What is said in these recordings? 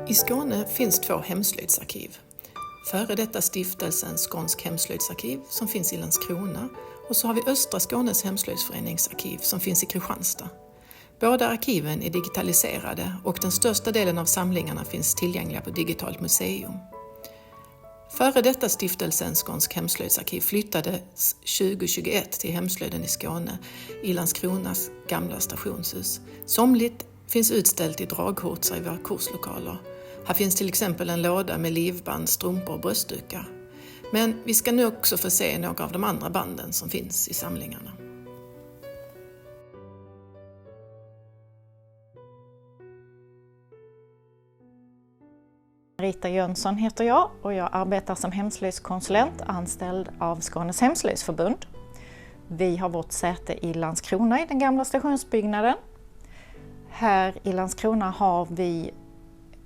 I Skåne finns 2 hemslöjdsarkiv. Före detta stiftelsen Skånsk hemslöjdsarkiv som finns i Landskrona och så har vi Östra Skånes hemslöjdsföreningsarkiv som finns i Kristianstad. Båda arkiven är digitaliserade och den största delen av samlingarna finns tillgängliga på Digitalt museum. Före detta stiftelsen Skånsk hemslöjdsarkiv flyttades 2021 till Hemslöjden i Skåne i Landskronas gamla stationshus. Somligt finns utställt i draghotsar i våra kurslokaler. Här finns till exempel en låda med livband, strumpor och bröstdukar. Men vi ska nu också få se några av de andra banden som finns i samlingarna. Rita Jönsson heter jag och jag arbetar som hemslöjdskonsulent anställd av Skånes hemslöjdsförbund. Vi har vårt säte i Landskrona i den gamla stationsbyggnaden. Här i Landskrona har vi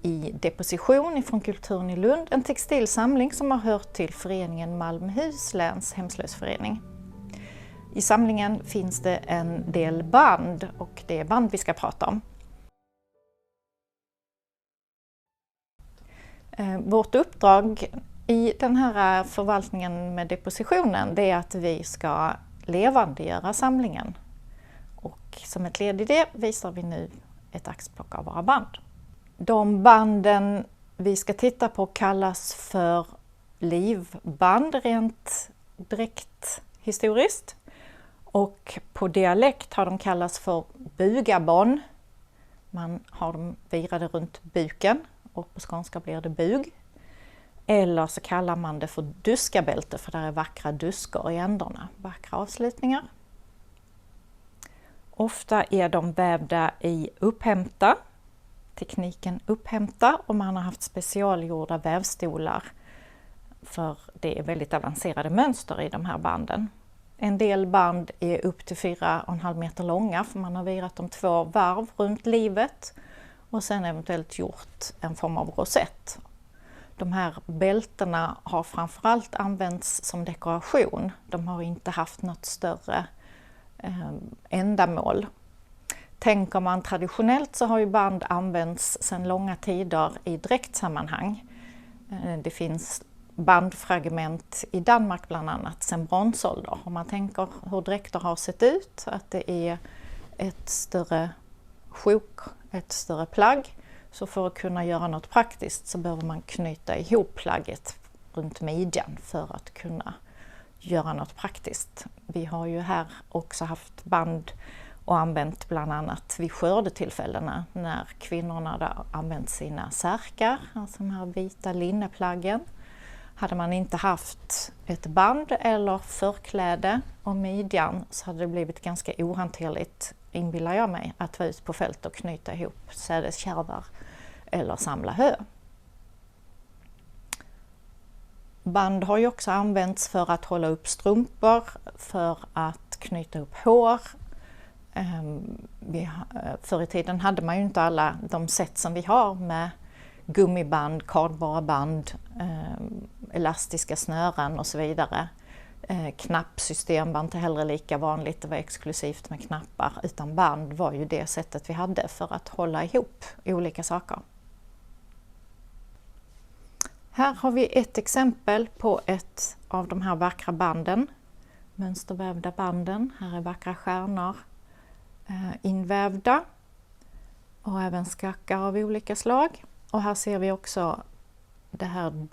i deposition ifrån Kulturen i Lund en textilsamling som har hört till föreningen Malmöhus läns hemslöjdsförening. I samlingen finns det en del band och det är band vi ska prata om. Vårt uppdrag i den här förvaltningen med depositionen det är att vi ska levandegöra samlingen. Och som ett led i det visar vi nu ett axplock av våra band. De banden vi ska titta på kallas för livband rent direkt historiskt. Och på dialekt har de kallats för bugabon. Man har dem virade runt buken och på skånska blir det bug. Eller så kallar man det för duskabälte för där är vackra duskor i ändarna, vackra avslutningar. Ofta är de vävda i upphämta, tekniken upphämta och man har haft specialgjorda vävstolar för det är väldigt avancerade mönster i de här banden. En del band är upp till 4,5 meter långa för man har virat dem 2 varv runt livet och sen eventuellt gjort en form av rosett. De här bältena har framförallt använts som dekoration. De har inte haft något större ändamål. Tänker man traditionellt så har ju band använts sedan långa tider i dräktsammanhang. Det finns bandfragment i Danmark bland annat sedan bronsålder. Om man tänker hur dräkter har sett ut, att det är ett större sjok, ett större plagg. Så för att kunna göra något praktiskt så behöver man knyta ihop plagget runt midjan för att kunna göra något praktiskt. Vi har ju här också haft band och använt bland annat vid skördetillfällena när kvinnorna hade använt sina särkar, alltså de här vita linneplaggen. Hade man inte haft ett band eller förkläde om midjan så hade det blivit ganska ohanterligt, inbillar jag mig, att vara ut på fält och knyta ihop sädeskärvar eller samla hö. Band har ju också använts för att hålla upp strumpor, för att knyta upp hår. Förr i tiden hade man ju inte alla de sätt som vi har med gummiband, kardborra band, elastiska snören och så vidare. Knappsystem var inte heller lika vanligt, det var exklusivt med knappar, utan band var ju det sättet vi hade för att hålla ihop olika saker. Här har vi ett exempel på ett av de här vackra banden, mönstervävda banden. Här är vackra stjärnor invävda och även skackar av olika slag. Och här ser vi också det här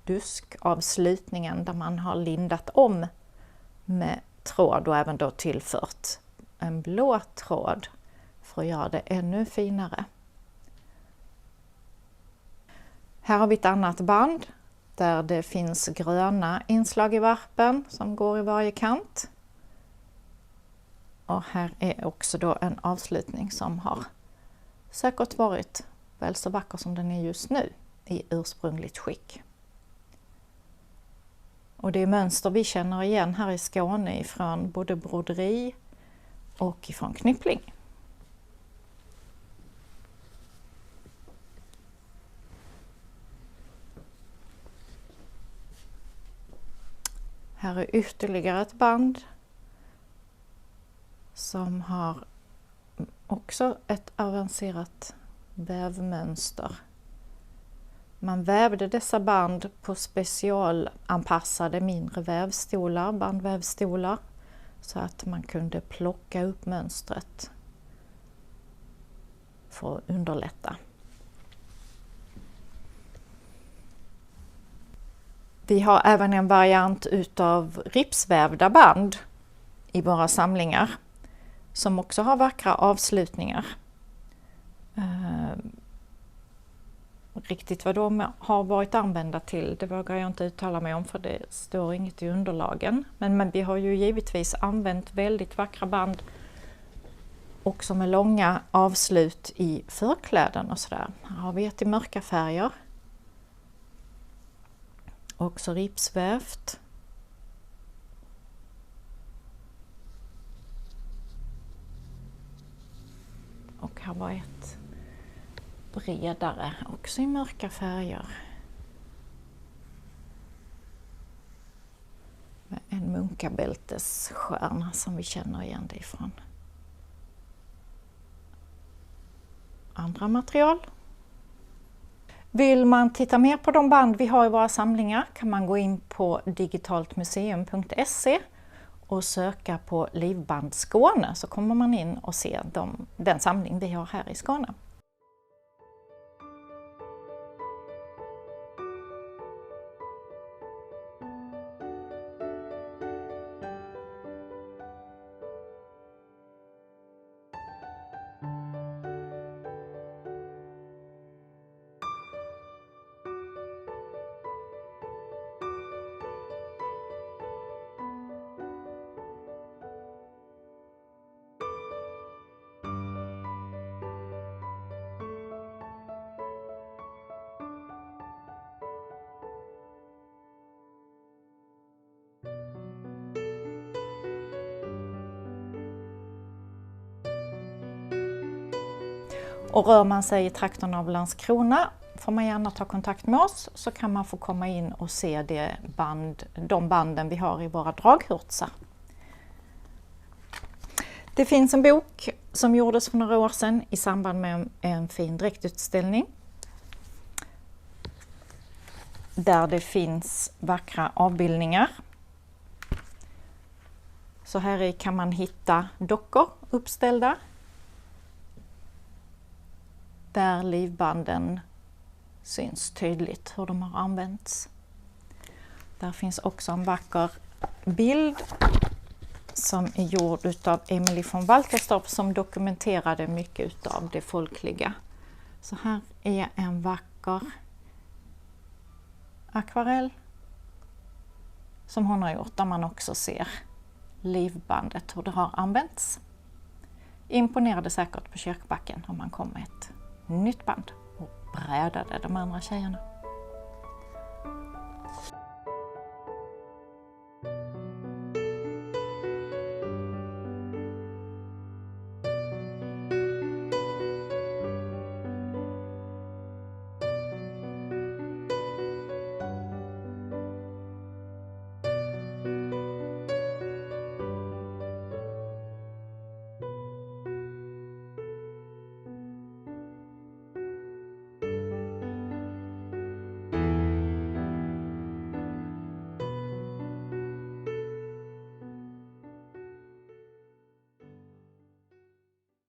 duskavslutningen där man har lindat om med tråd och även då tillfört en blå tråd för att göra det ännu finare. Här har vi ett annat band där det finns gröna inslag i varpen som går i varje kant. Och här är också då en avslutning som har säkert varit väl så vacker som den är just nu i ursprungligt skick. Och det är mönster vi känner igen här i Skåne ifrån både broderi och ifrån knyppling. Här är ytterligare ett band som har också ett avancerat vävmönster Man vävde dessa band på specialanpassade mindre vävstolar, bandvävstolar, så att man kunde plocka upp mönstret för att underlätta. Vi har även en variant utav ripsvävda band i våra samlingar som också har vackra avslutningar. Riktigt vad de har varit använda till, det vågar jag inte uttala mig om för det står inget i underlagen. Men vi har ju givetvis använt väldigt vackra band också med långa avslut i förkläden och sådär. Här har vi ett i mörka färger. Också ripsvävt. Och här var ett bredare, också i mörka färger. Med en munkabältesstjärna som vi känner igen det ifrån. Andra material. Vill man titta mer på de band vi har i våra samlingar kan man gå in på digitaltmuseum.se och söka på Livband Skåne, så kommer man in och se den samling vi har här i Skåne. Och rör man sig i trakten av Landskrona får man gärna ta kontakt med oss, så kan man få komma in och se de banden vi har i våra draghurtsar. Det finns en bok som gjordes för några år sedan i samband med en fin dräktutställning. Där det finns vackra avbildningar. Så här i kan man hitta dockor uppställda. Där livbanden syns tydligt hur de har använts. Där finns också en vacker bild som är gjord utav Emily von Walterstorff som dokumenterade mycket utav det folkliga. Så här är en vacker akvarell som hon har gjort, där man också ser livbandet, hur det har använts. Imponerade säkert på Kyrkbacken om man kom med ett nytt band och brädade de andra tjejerna.